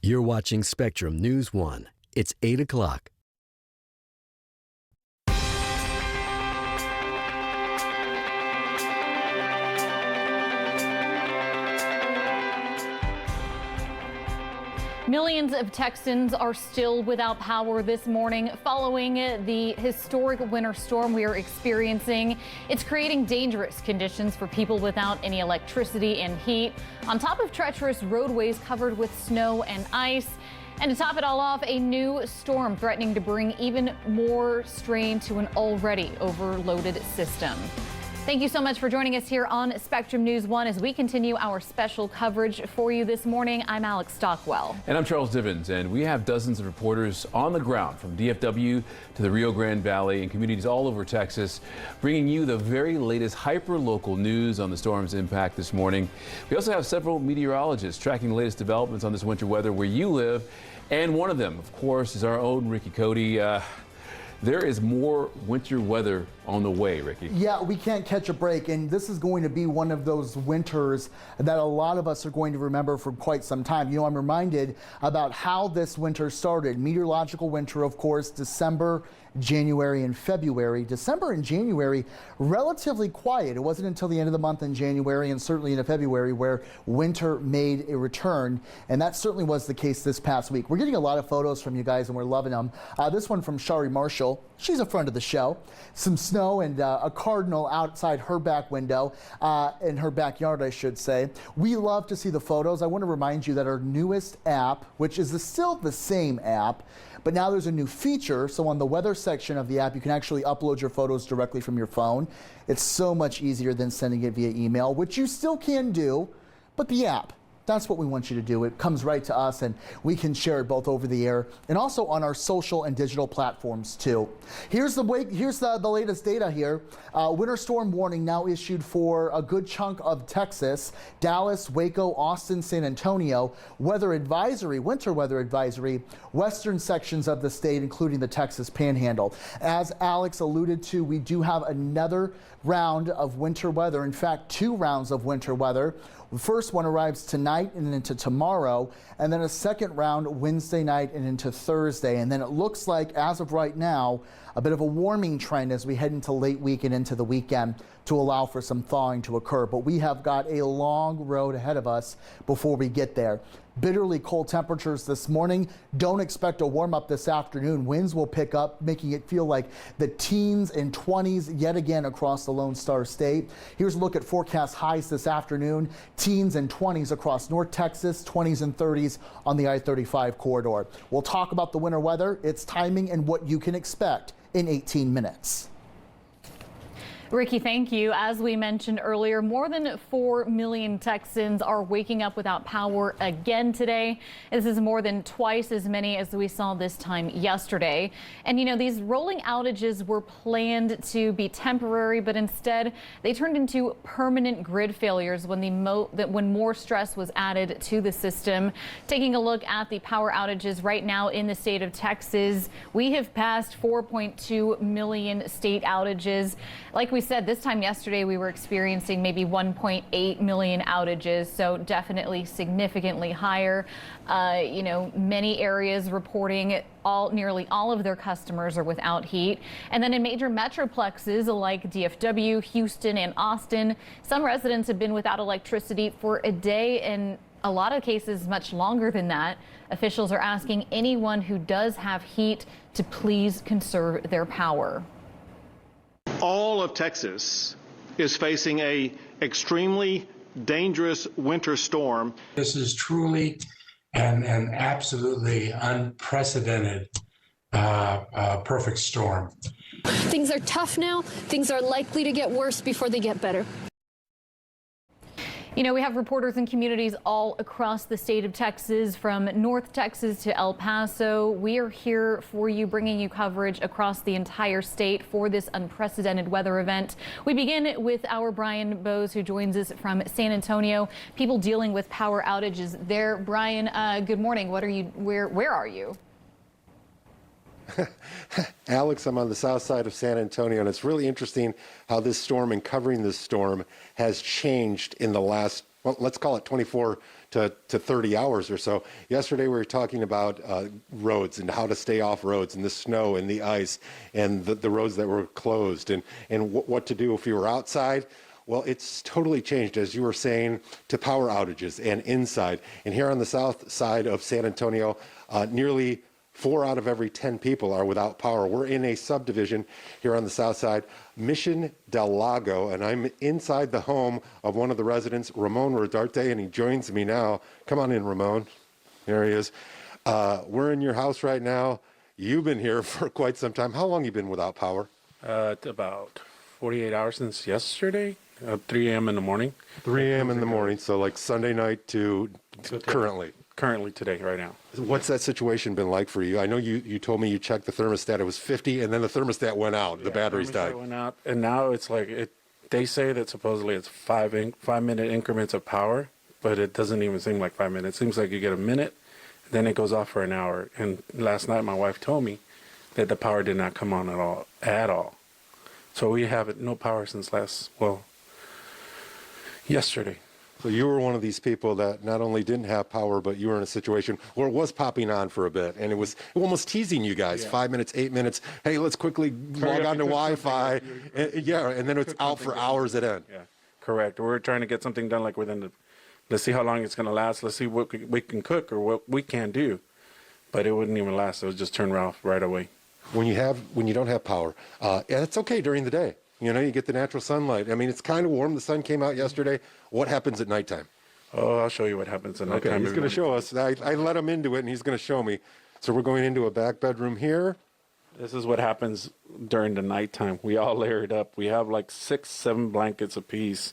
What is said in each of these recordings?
You're watching Spectrum News 1. It's 8 o'clock. Millions of Texans are still without power this morning following the historic winter storm we are experiencing. It's creating dangerous conditions for people without any electricity and heat, on top of treacherous roadways covered with snow and ice. And to top it all off, a new storm threatening to bring even more strain to an already overloaded system. Thank you so much for joining us here on Spectrum News 1 as we continue our special coverage for you this morning. I'm Alex Stockwell. And I'm Charles Divins, and we have dozens of reporters on the ground from DFW to the Rio Grande Valley and communities all over Texas, bringing you the very latest hyper-local news on the storm's impact this morning. We also have several meteorologists tracking the latest developments on this winter weather where you live, and one of them, of course, is our own Ricky Cody. There is more winter weather on the way, Ricky. Yeah, we can't catch a break, and this is going to be one of those winters that a lot of us are going to remember for quite some time. You know, I'm reminded about how this winter started. Meteorological winter, of course, December, January, and February. December and January, relatively quiet. It wasn't until the end of the month in January and certainly into February where winter made a return, and that certainly was the case this past week. We're getting a lot of photos from you guys, and we're loving them. This one from Shari Marshall. She's a friend of the show. Some snow and a cardinal outside her back window, in her backyard, I should say. We love to see the photos. I want to remind you that our newest app, which is still the same app, but now there's a new feature. So on the weather section of the app, you can actually upload your photos directly from your phone. It's so much easier than sending it via email, which you still can do, but the app, that's what we want you to do. It comes right to us, and we can share it both over the air and also on our social and digital platforms too. Here's the latest data here. Winter storm warning now issued for a good chunk of Texas: Dallas, Waco, Austin, San Antonio. Weather advisory, winter weather advisory, western sections of the state, including the Texas Panhandle. As Alex alluded to, we do have another round of winter weather. In fact, 2 rounds of winter weather. The first one arrives tonight and into tomorrow, and then a second round Wednesday night and into Thursday. And then it looks like, as of right now, a bit of a warming trend as we head into late week and into the weekend to allow for some thawing to occur. But we have got a long road ahead of us before we get there. Bitterly cold temperatures this morning. Don't expect a warm up this afternoon. Winds will pick up, making it feel like the teens and 20s yet again across the Lone Star State. Here's a look at forecast highs this afternoon. Teens and 20s across North Texas, 20s and 30s on the I-35 corridor. We'll talk about the winter weather, its timing, and what you can expect in 18 minutes. Ricky, thank you. As we mentioned earlier, more than 4 million Texans are waking up without power again today. This is more than twice as many as we saw this time yesterday. And you know, these rolling outages were planned to be temporary, but instead they turned into permanent grid failures when more stress was added to the system. Taking a look at the power outages right now in the state of Texas, we have passed 4.2 million state outages. Like we said, this time yesterday we were experiencing maybe 1.8 million outages, so definitely significantly higher. You know, many areas reporting nearly all of their customers are without heat. And then in major metroplexes like DFW, Houston, and Austin, some residents have been without electricity for a day, and a lot of cases much longer than that. Officials are asking anyone who does have heat to please conserve their power. All of Texas is facing a extremely dangerous winter storm. This is truly an absolutely unprecedented perfect storm. Things are tough now. Things are likely to get worse before they get better. You know, we have reporters in communities all across the state of Texas, from North Texas to El Paso. We are here for you, bringing you coverage across the entire state for this unprecedented weather event. We begin with our Brian Bose, who joins us from San Antonio. People dealing with power outages there. Brian, good morning. Where are you? Alex, I'm on the south side of San Antonio, and it's really interesting how this storm and covering this storm has changed in the last, well, let's call it 24 to 30 hours or so. Yesterday, we were talking about roads and how to stay off roads and the snow and the ice and the roads that were closed and what to do if you were outside. Well, it's totally changed, as you were saying, to power outages and inside. And here on the south side of San Antonio, nearly 4 out of every 10 people are without power. We're in a subdivision here on the south side, Mission del Lago, and I'm inside the home of one of the residents, Ramon Rodarte, and he joins me now. Come on in, Ramon. There he is. We're in your house right now. You've been here for quite some time. How long have you been without power? About 48 hours since yesterday, 3 a.m. in the morning. 3 a.m. in the morning, so like Sunday night to currently. Currently today, right now. What's that situation been like for you? I know you told me you checked the thermostat. It was 50, and then the thermostat went out. The batteries died. Went out, and now it's like they say that supposedly it's 5-minute increments of power, but it doesn't even seem like 5 minutes. It seems like you get a minute, then it goes off for an hour. And last night my wife told me that the power did not come on at all. So we have no power since yesterday. So you were one of these people that not only didn't have power, but you were in a situation where it was popping on for a bit, and it was almost teasing you guys. 5 minutes, 8 minutes. Hey, let's quickly log on to Wi-Fi. And then it's out for hours at end. Yeah, correct. We're trying to get something done like let's see how long it's going to last. Let's see what we can cook or what we can do. But it wouldn't even last. It would just turn off right away. When you don't have power, it's okay during the day. You know, you get the natural sunlight. I mean, it's kind of warm. The sun came out yesterday. What happens at nighttime? Oh, I'll show you what happens at nighttime. Okay, he's going to show us. I let him into it, and he's going to show me. So we're going into a back bedroom here. This is what happens during the nighttime. We all layer it up. We have like 6-7 blankets apiece,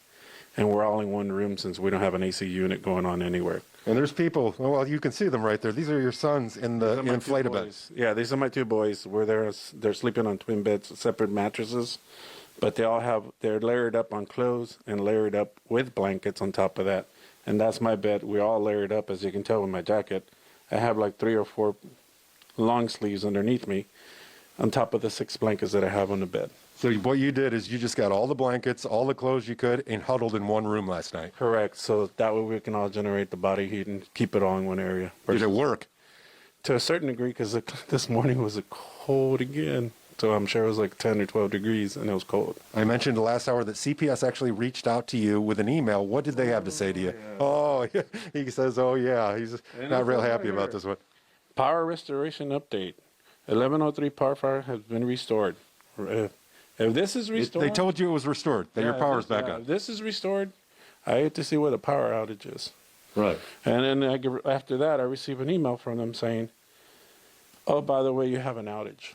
and we're all in one room since we don't have an AC unit going on anywhere. And there's people. Well, you can see them right there. These are your sons in the inflatable bed. Yeah, these are my 2 boys. They're sleeping on twin beds, separate mattresses. But they're layered up on clothes and layered up with blankets on top of that. And that's my bed. We're all layered up, as you can tell with my jacket. I have like 3 or 4 long sleeves underneath me on top of the 6 blankets that I have on the bed. So what you did is you just got all the blankets, all the clothes you could, and huddled in one room last night. Correct. So that way we can all generate the body heat and keep it all in one area. Did it work? To a certain degree, because this morning was cold again. So I'm sure it was like 10 or 12 degrees, and it was cold. I mentioned last hour that CPS actually reached out to you with an email. What did they have to say to you? Yeah. Oh, he says, oh, yeah. He's not real happy about this one. Power restoration update. 1103 power fire has been restored. If this is restored... They told you it was restored, that your power's back on. If this is restored, I hate to see what a power outage is. Right. And then after that, I receive an email from them saying, oh, by the way, you have an outage.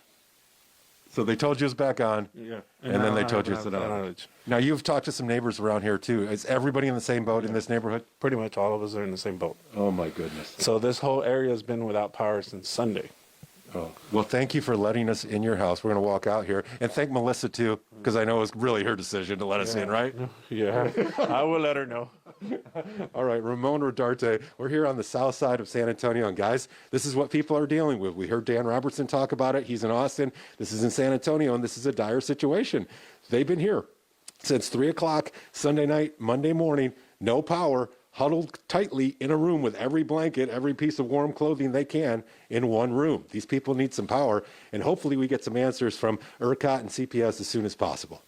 So they told you it was back on, yeah, and then they told you it's an outage. Now, you've talked to some neighbors around here, too. Is everybody in the same boat in this neighborhood? Pretty much all of us are in the same boat. Oh, my goodness. So this whole area has been without power since Sunday. Oh. Well, thank you for letting us in your house. We're going to walk out here. And thank Melissa, too, because I know it was really her decision to let us in, right? Yeah, I will let her know. All right, Ramon Rodarte. We're here on the south side of San Antonio. And, guys, this is what people are dealing with. We heard Dan Robertson talk about it. He's in Austin. This is in San Antonio, and this is a dire situation. They've been here since 3 o'clock Sunday night, Monday morning, no power, huddled tightly in a room with every blanket, every piece of warm clothing they can in one room. These people need some power, and hopefully we get some answers from ERCOT and CPS as soon as possible.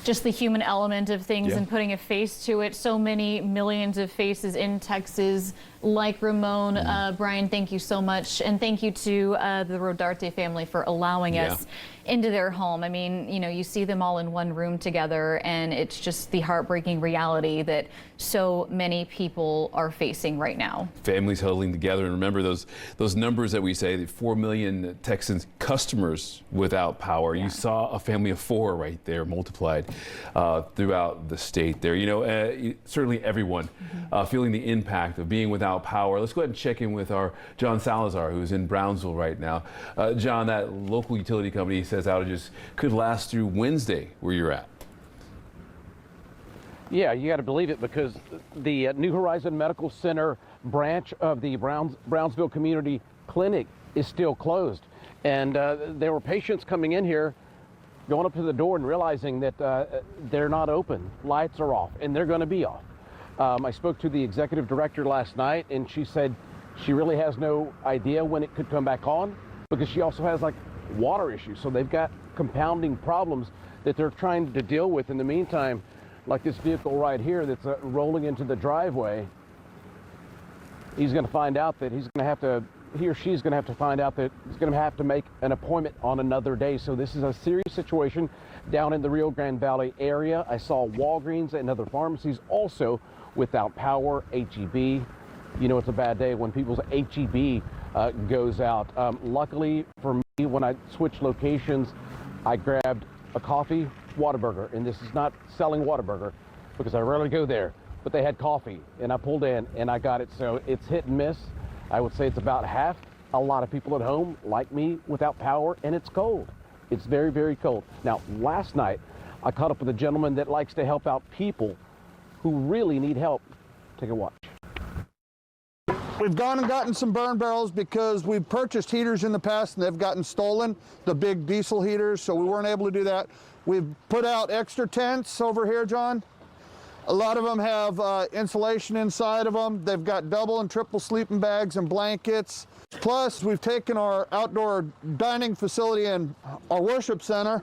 Just the human element of things and putting a face to it. So many millions of faces in Texas, like Ramon. Brian, thank you so much. And thank you to the Rodarte family for allowing us into their home. I mean, you know, you see them all in one room together, and it's just the heartbreaking reality that so many people are facing right now. Families huddling together, and remember those numbers that we say, the 4 million Texans customers without power. You saw a family of 4 right there multiplied throughout the state there. You know, certainly everyone feeling the impact of being without power. Let's go ahead and check in with our John Salazar, who's in Brownsville right now. John, that local utility company says outages could last through Wednesday where you're at. Yeah, you got to believe it, because the New Horizon Medical Center branch of the Brownsville Community Clinic is still closed. And there were patients coming in here, going up to the door and realizing that they're not open. Lights are off, and they're going to be off. I spoke to the executive director last night, and she said she really has no idea when it could come back on, because she also has like water issues. So they've got compounding problems that they're trying to deal with in the meantime, like this vehicle right here that's rolling into the driveway. He's going to find out that he or she's going to have to find out that he's going to have to make an appointment on another day. So this is a serious situation down in the Rio Grande Valley area. I saw Walgreens and other pharmacies also without power, HEB. You know, it's a bad day when people's HEB goes out. Luckily for me, when I switched locations, I grabbed a coffee, Whataburger, and this is not selling Whataburger because I rarely go there, but they had coffee and I pulled in and I got it. So it's hit and miss. I would say it's about half. A lot of people at home, like me, without power, and it's cold. It's very, very cold. Now, last night, I caught up with a gentleman that likes to help out people who really need help. Take a watch. We've gone and gotten some burn barrels because we've purchased heaters in the past and they've gotten stolen, the big diesel heaters, so we weren't able to do that. We've put out extra tents over here, John. A lot of them have insulation inside of them. They've got double and triple sleeping bags and blankets. Plus, we've taken our outdoor dining facility and our worship center.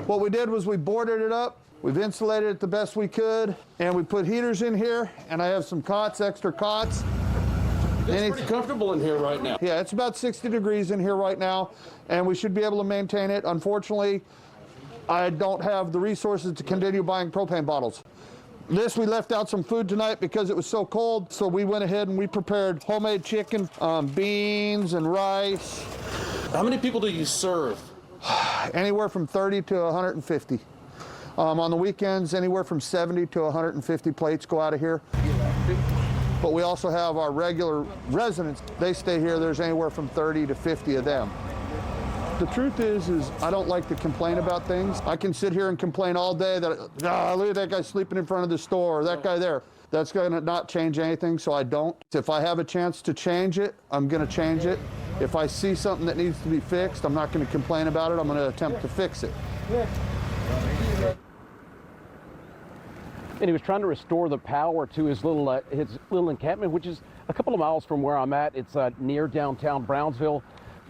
What we did was we boarded it up. We've insulated it the best we could, and we put heaters in here, and I have some cots, extra cots. It's pretty comfortable in here right now. Yeah, it's about 60 degrees in here right now, and we should be able to maintain it. Unfortunately, I don't have the resources to continue buying propane bottles. We left out some food tonight because it was so cold, so we went ahead and we prepared homemade chicken, beans and rice. How many people do you serve? Anywhere from 30 to 150. On the weekends, anywhere from 70 to 150 plates go out of here. But we also have our regular residents. They stay here. There's anywhere from 30 to 50 of them. The truth is I don't like to complain about things. I can sit here and complain all day that, look at that guy sleeping in front of the store, or that guy there. That's going to not change anything, so I don't. If I have a chance to change it, I'm going to change it. If I see something that needs to be fixed, I'm not going to complain about it. I'm going to attempt to fix it. And he was trying to restore the power to his little encampment, which is a couple of miles from where I'm at. It's near downtown Brownsville.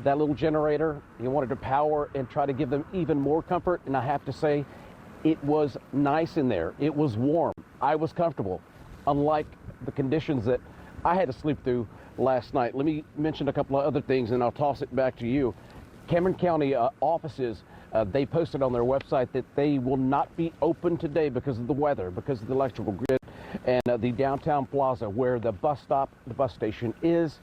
That little generator, he wanted to power and try to give them even more comfort. And I have to say, it was nice in there. It was warm. I was comfortable, unlike the conditions that I had to sleep through last night. Let me mention a couple of other things, and I'll toss it back to you. Cameron County offices, they posted on their website that they will not be open today because of the weather, because of the electrical grid, and the downtown plaza where the bus stop, the bus station is.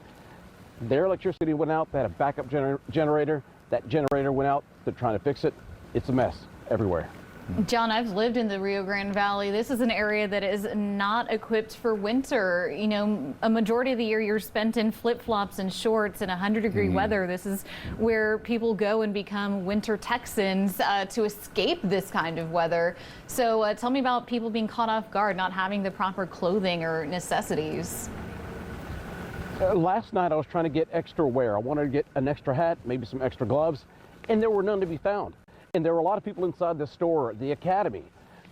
Their electricity went out. They had a backup generator. That generator went out. They're trying to fix it. It's a mess everywhere. John, I've lived in the Rio Grande Valley. This is an area that is not equipped for winter. You know, a majority of the year you're spent in flip-flops and shorts in 100-degree weather. This is where people go and become winter Texans to escape this kind of weather. So tell me about people being caught off guard, not having the proper clothing or necessities. Last night I was trying to get extra wear. I wanted to get an extra hat, maybe some extra gloves, and there were none to be found. And there were a lot of people inside the store, the Academy,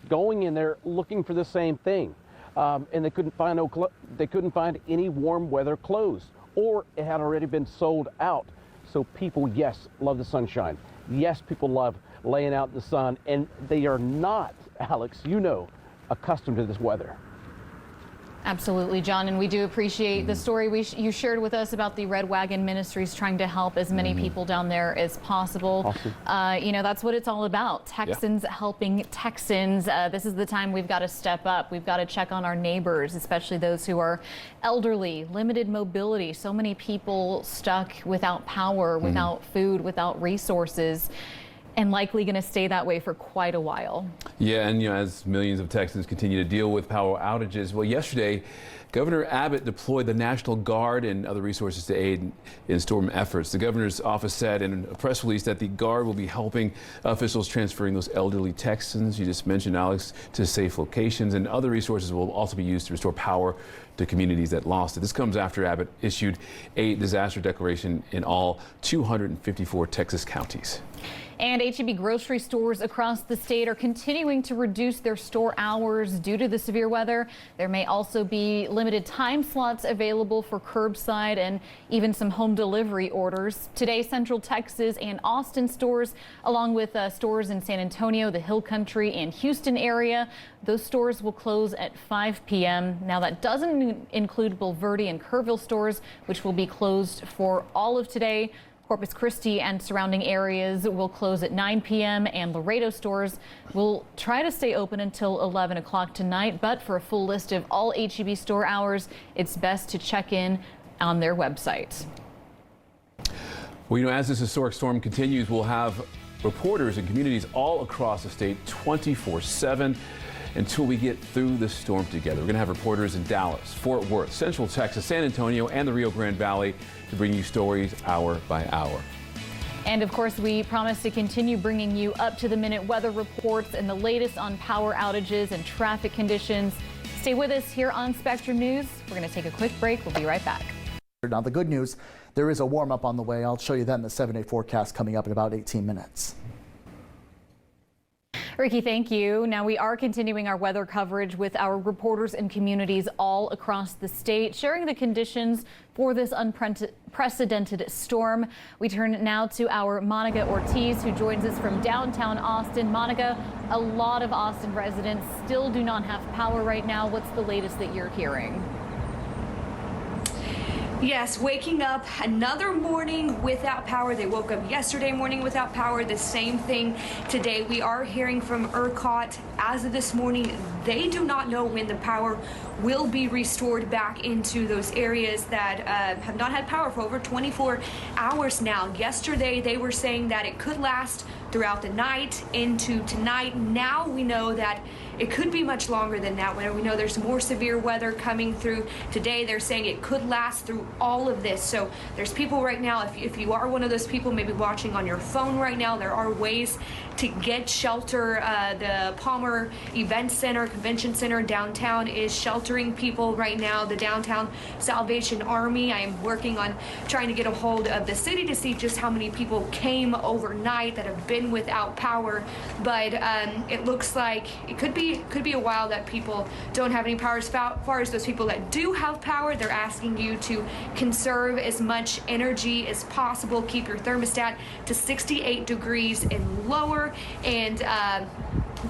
going in there looking for the same thing, and they couldn't find any warm weather clothes, or it had already been sold out. So people, yes, love the sunshine. Yes, people love laying out in the sun, and they are not, Alex, you know, accustomed to this weather. Absolutely, John, and we do appreciate the story you shared with us about the Red Wagon Ministries trying to help as many people down there as possible. Awesome. You know, that's what it's all about. Texans helping Texans. This is the time we've got to step up. We've got to check on our neighbors, especially those who are elderly, limited mobility. So many people stuck without power, without food, without resources, and likely going to stay that way for quite a while. Yeah, and you know, as millions of Texans continue to deal with power outages, well, yesterday Governor Abbott deployed the National Guard and other resources to aid in storm efforts. The governor's office said in a press release that the Guard will be helping officials transferring those elderly Texans you just mentioned, Alex, to safe locations, and other resources will also be used to restore power to communities that lost it. This comes after Abbott issued a disaster declaration in all 254 Texas counties. And H-E-B grocery stores across the state are continuing to reduce their store hours due to the severe weather. There may also be limited time slots available for curbside and even some home delivery orders. Today, Central Texas and Austin stores, along with stores in San Antonio, the Hill Country, and Houston area, those stores will close at 5 p.m. Now, that doesn't include Bulverde and Kerrville stores, which will be closed for all of today. Corpus Christi and surrounding areas will close at 9 p.m. and Laredo stores will try to stay open until 11 o'clock tonight. But for a full list of all H-E-B store hours, it's best to check in on their website. Well, you know, as this historic storm continues, we'll have reporters in communities all across the state 24/7 until we get through the storm together. We're going to have reporters in Dallas, Fort Worth, Central Texas, San Antonio, and the Rio Grande Valley to bring you stories hour by hour. And of course, we promise to continue bringing you up-to-the-minute weather reports and the latest on power outages and traffic conditions. Stay with us here on Spectrum News. We're going to take a quick break. We'll be right back. Now, the good news, there is a warm-up on the way. I'll show you that in the 7-day forecast coming up in about 18 minutes. Ricky, thank you. Now, we are continuing our weather coverage with our reporters in communities all across the state, sharing the conditions for this unprecedented storm. We turn now to our Monica Ortiz, who joins us from downtown Austin. Monica, a lot of Austin residents still do not have power right now. What's the latest that you're hearing? Yes, waking up another morning without power. They woke up yesterday morning without power. The same thing today. We are hearing from ERCOT as of this morning. They do not know when the power will be restored back into those areas that have not had power for over 24 hours now. Yesterday, they were saying that it could last throughout the night into tonight. Now we know that it could be much longer than that. We know there's more severe weather coming through today. They're saying it could last through all of this. So there's people right now, if you are one of those people maybe watching on your phone right now, there are ways to get shelter. The Palmer Event Center, Convention Center downtown is sheltering people right now. The Downtown Salvation Army, I am working on trying to get a hold of the city to see just how many people came overnight that have been without power. But it looks like it could be a while that people don't have any power. As far as those people that do have power, they're asking you to conserve as much energy as possible. Keep your thermostat to 68 degrees and lower, and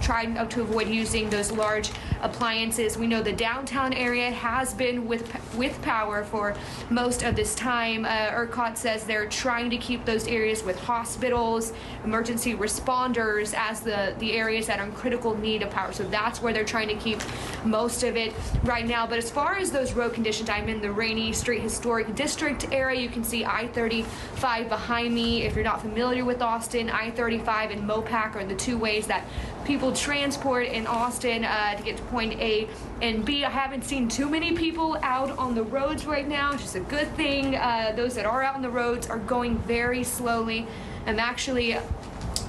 try to avoid using those large appliances. We know the downtown area has been with power for most of this time. ERCOT says they're trying to keep those areas with hospitals, emergency responders as the areas that are in critical need of power. So that's where they're trying to keep most of it right now. But as far as those road conditions, I'm in the Rainy Street Historic District area. You can see I-35 behind me. If you're not familiar with Austin, I-35 and Mopac are the two ways that people transport in Austin to get to point A and B. I haven't seen too many people out on the roads right now, which is a good thing. Those that are out on the roads are going very slowly. I'm actually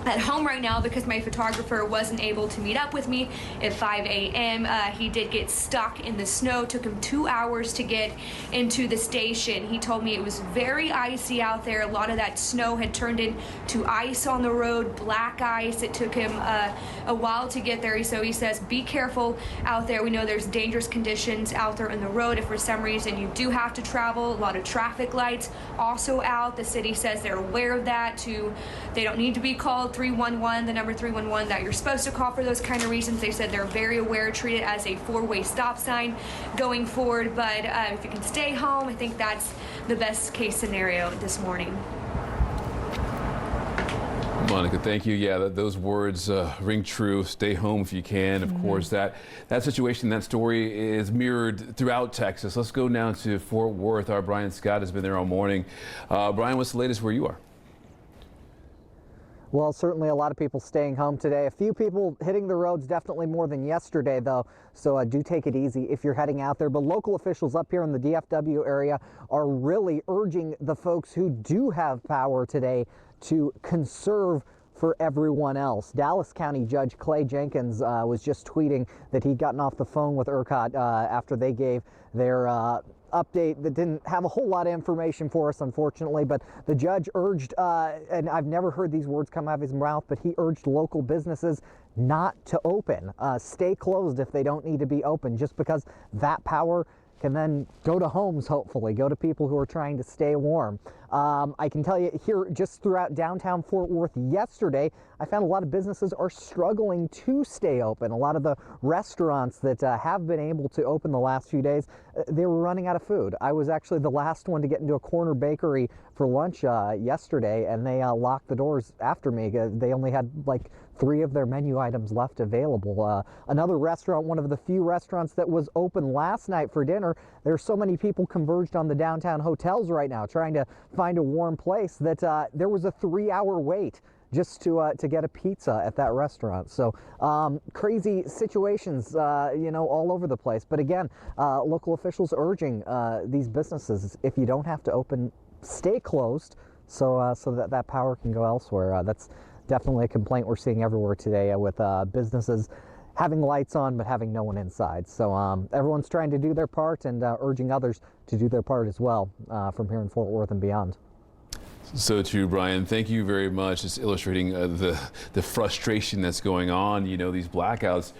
at home right now because my photographer wasn't able to meet up with me at 5 a.m. He did get stuck in the snow. Took him 2 hours to get into the station. He told me it was very icy out there. A lot of that snow had turned into ice on the road, black ice. It took him a while to get there. So he says, be careful out there. We know there's dangerous conditions out there on the road. If for some reason you do have to travel, a lot of traffic lights also out. The city says they're aware of that. They don't need to be called 311, the number 311 that you're supposed to call for those kind of reasons. They said they're very aware, treat it as a four-way stop sign going forward. But if you can stay home, I think that's the best case scenario this morning. Monica, thank you. Yeah, those words ring true. Stay home if you can. Of course, that situation, that story is mirrored throughout Texas. Let's go now to Fort Worth. Our Brian Scott has been there all morning. Brian, what's the latest where you are? Well, certainly a lot of people staying home today. A few people hitting the roads, definitely more than yesterday, though. So do take it easy if you're heading out there. But local officials up here in the DFW area are really urging the folks who do have power today to conserve for everyone else. Dallas County Judge Clay Jenkins was just tweeting that he'd gotten off the phone with ERCOT after they gave their update that didn't have a whole lot of information for us, unfortunately, but the judge urged, and I've never heard these words come out of his mouth, but he urged local businesses not to open, stay closed if they don't need to be open, just because that power can then go to homes, hopefully, go to people who are trying to stay warm. I can tell you here, just throughout downtown Fort Worth yesterday, I found a lot of businesses are struggling to stay open. A lot of the restaurants that have been able to open the last few days, they were running out of food. I was actually the last one to get into a corner bakery for lunch yesterday, and they locked the doors after me. They only had like 3 of their menu items left available. Another restaurant, one of the few restaurants that was open last night for dinner, there's so many people converged on the downtown hotels right now trying to find a warm place that there was a 3-hour wait just to get a pizza at that restaurant. So crazy situations, you know, all over the place. But again, local officials urging these businesses, if you don't have to open, stay closed so that power can go elsewhere. That's definitely a complaint we're seeing everywhere today with businesses having lights on but having no one inside. So everyone's trying to do their part and urging others to do their part as well from here in Fort Worth and beyond. So true, Brian. Thank you very much. It's illustrating the frustration that's going on. You know, these blackouts,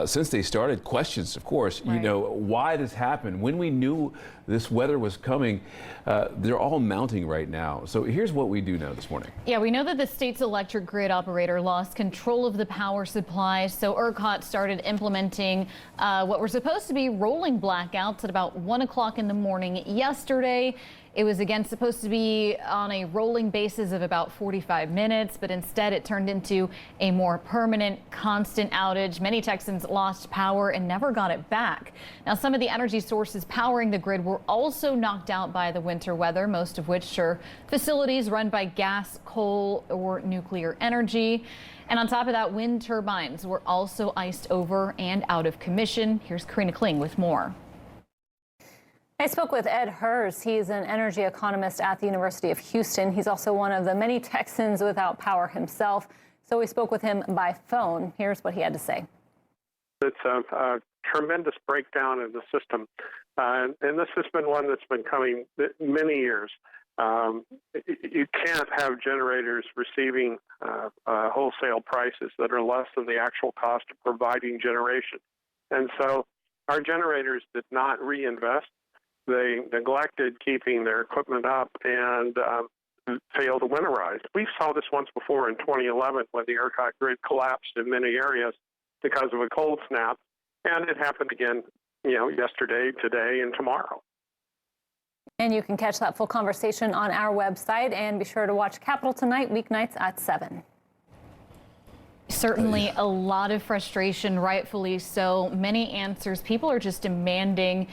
since they started, questions, of course, right. You know, why this happened. When we knew this weather was coming, they're all mounting right now. So here's what we do know this morning. Yeah, we know that the state's electric grid operator lost control of the power supply. So ERCOT started implementing what were supposed to be rolling blackouts at about 1 o'clock in the morning yesterday. It was again supposed to be on a rolling basis of about 45 minutes, but instead it turned into a more permanent, constant outage. Many Texans lost power and never got it back. Now, some of the energy sources powering the grid were also knocked out by the winter weather, most of which are facilities run by gas, coal, or nuclear energy. And on top of that, wind turbines were also iced over and out of commission. Here's Karina Kling with more. I spoke with Ed Hers. He's an energy economist at the University of Houston. He's also one of the many Texans without power himself. So we spoke with him by phone. Here's what he had to say. It's a tremendous breakdown in the system. And this has been one that's been coming many years. You can't have generators receiving wholesale prices that are less than the actual cost of providing generation. And so our generators did not reinvest. They neglected keeping their equipment up and failed to winterize. We saw this once before in 2011 when the ERCOT grid collapsed in many areas because of a cold snap, and it happened again, you know, yesterday, today, and tomorrow. And you can catch that full conversation on our website, and be sure to watch Capital Tonight weeknights at 7. Certainly a lot of frustration, rightfully so. Many answers. People are just demanding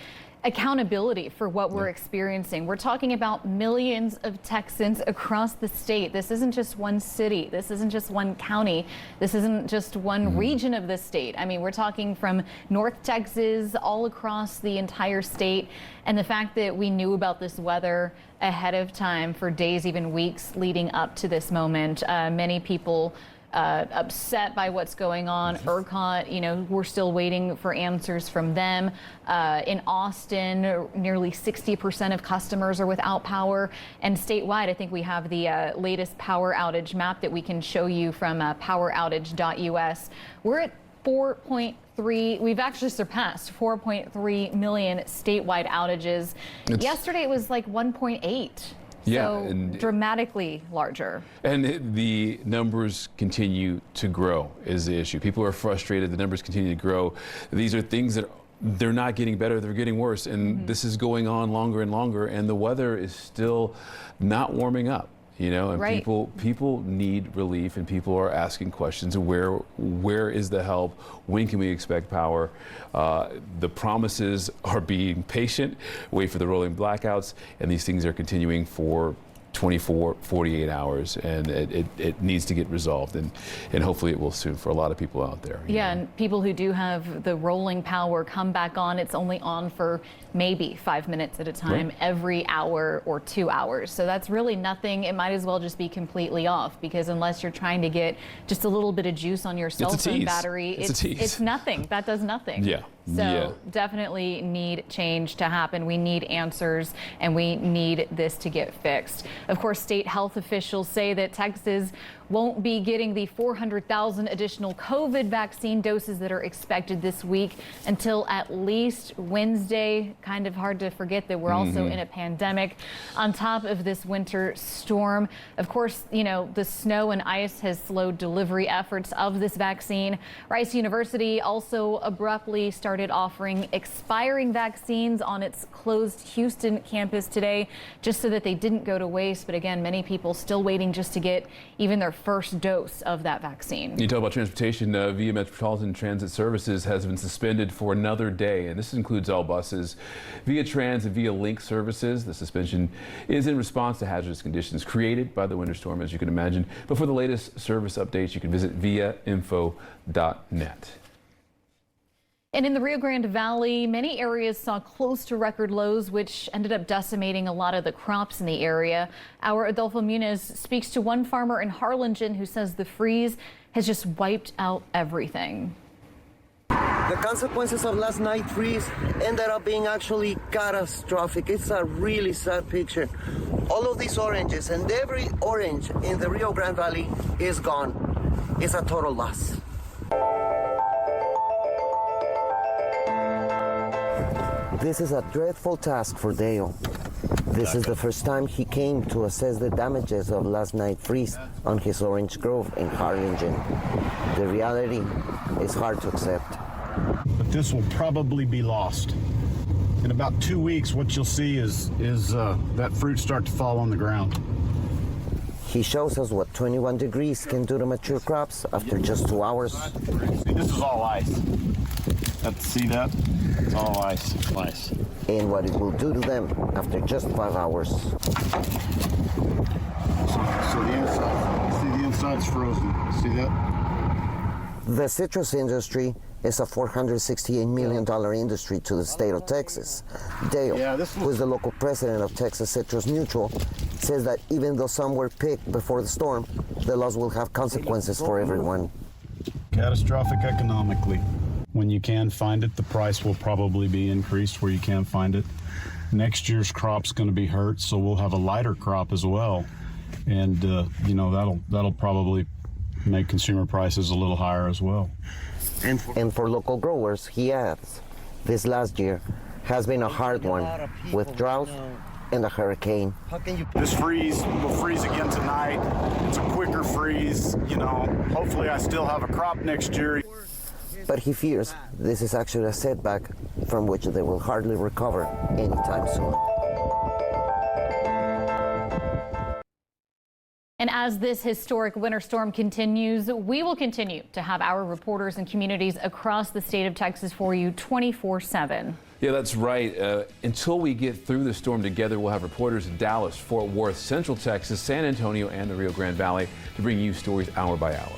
accountability for what we're experiencing. We're talking about millions of Texans across the state. This isn't just one city. This isn't just one county. This isn't just one region of the state. I mean, we're talking from North Texas all across the entire state. And the fact that we knew about this weather ahead of time for days, even weeks leading up to this moment, many people upset by what's going on. ERCOT, you know, we're still waiting for answers from them. In Austin, nearly 60% of customers are without power. And statewide, I think we have the latest power outage map that we can show you from poweroutage.us. We're at 4.3. We've actually surpassed 4.3 million statewide outages. Yesterday, it was like 1.8. Yeah, so and dramatically larger. And the numbers continue to grow is the issue. People are frustrated. The numbers continue to grow. These are things that they're not getting better. They're getting worse. And this is going on longer and longer. And the weather is still not warming up. You know, and people need relief, and people are asking questions. Where is the help? When can we expect power? The promises are being patient, wait for the rolling blackouts, and these things are continuing for 24, 48 hours, and it needs to get resolved, and hopefully it will soon for a lot of people out there. Yeah, and people who do have the rolling power come back on. It's only on for maybe 5 minutes at a time, every hour or 2 hours. So that's really nothing. It might as well just be completely off, because unless you're trying to get just a little bit of juice on your cell phone battery, it's nothing. That does nothing. Yeah. So definitely need change to happen. We need answers, and we need this to get fixed. Of course, state health officials say that Texas won't be getting the 400,000 additional COVID vaccine doses that are expected this week until at least Wednesday. Kind of hard to forget that we're also in a pandemic on top of this winter storm. Of course, you know, the snow and ice has slowed delivery efforts of this vaccine. Rice University also abruptly started offering expiring vaccines on its closed Houston campus today, just so that they didn't go to waste. But again, many people still waiting just to get even their first dose of that vaccine. You talk about transportation. Via Metropolitan Transit Services has been suspended for another day, and this includes all buses. Via Trans and Via Link services. The suspension is in response to hazardous conditions created by the winter storm, as you can imagine. But for the latest service updates, you can visit viainfo.net. And in the Rio Grande Valley, many areas saw close to record lows, which ended up decimating a lot of the crops in the area. Our Adolfo Muniz speaks to one farmer in Harlingen who says the freeze has just wiped out everything. The consequences of last night's freeze ended up being actually catastrophic. It's a really sad picture. All of these oranges and every orange in the Rio Grande Valley is gone. It's a total loss. This is a dreadful task for Dale. This is the first time he came to assess the damages of last night's freeze on his orange grove in Harlingen. The reality is hard to accept. But this will probably be lost. In about 2 weeks, what you'll see is that fruit start to fall on the ground. He shows us what 21 degrees can do to mature crops after just 2 hours. See, this is all ice. See that? It's all ice. Ice. And what it will do to them after just 5 hours. So the inside, see the inside's frozen. See that? The citrus industry is a $468 million industry to the state of Texas. Dale, who is the local president of Texas Citrus Mutual, says that even though some were picked before the storm, the loss will have consequences for everyone. Catastrophic economically. When you can find it, the price will probably be increased where you can't find it. Next year's crop's going to be hurt, so we'll have a lighter crop as well. And, you know, that'll probably make consumer prices a little higher as well. And for local growers, he adds, this last year has been a hard one with drought and a hurricane. This freeze will freeze again tonight. It's a quicker freeze, you know. Hopefully I still have a crop next year. But he fears this is actually a setback from which they will hardly recover anytime soon. And as this historic winter storm continues, we will continue to have our reporters and communities across the state of Texas for you 24/7. Yeah, that's right. Until we get through the storm together, we'll have reporters in Dallas, Fort Worth, Central Texas, San Antonio, and the Rio Grande Valley to bring you stories hour by hour.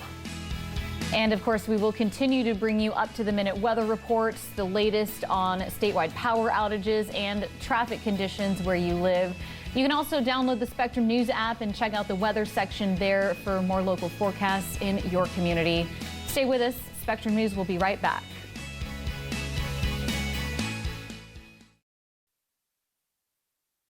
And of course, we will continue to bring you up-to-the-minute weather reports, the latest on statewide power outages and traffic conditions where you live. You can also download the Spectrum News app and check out the weather section there for more local forecasts in your community. Stay with us. Spectrum News will be right back.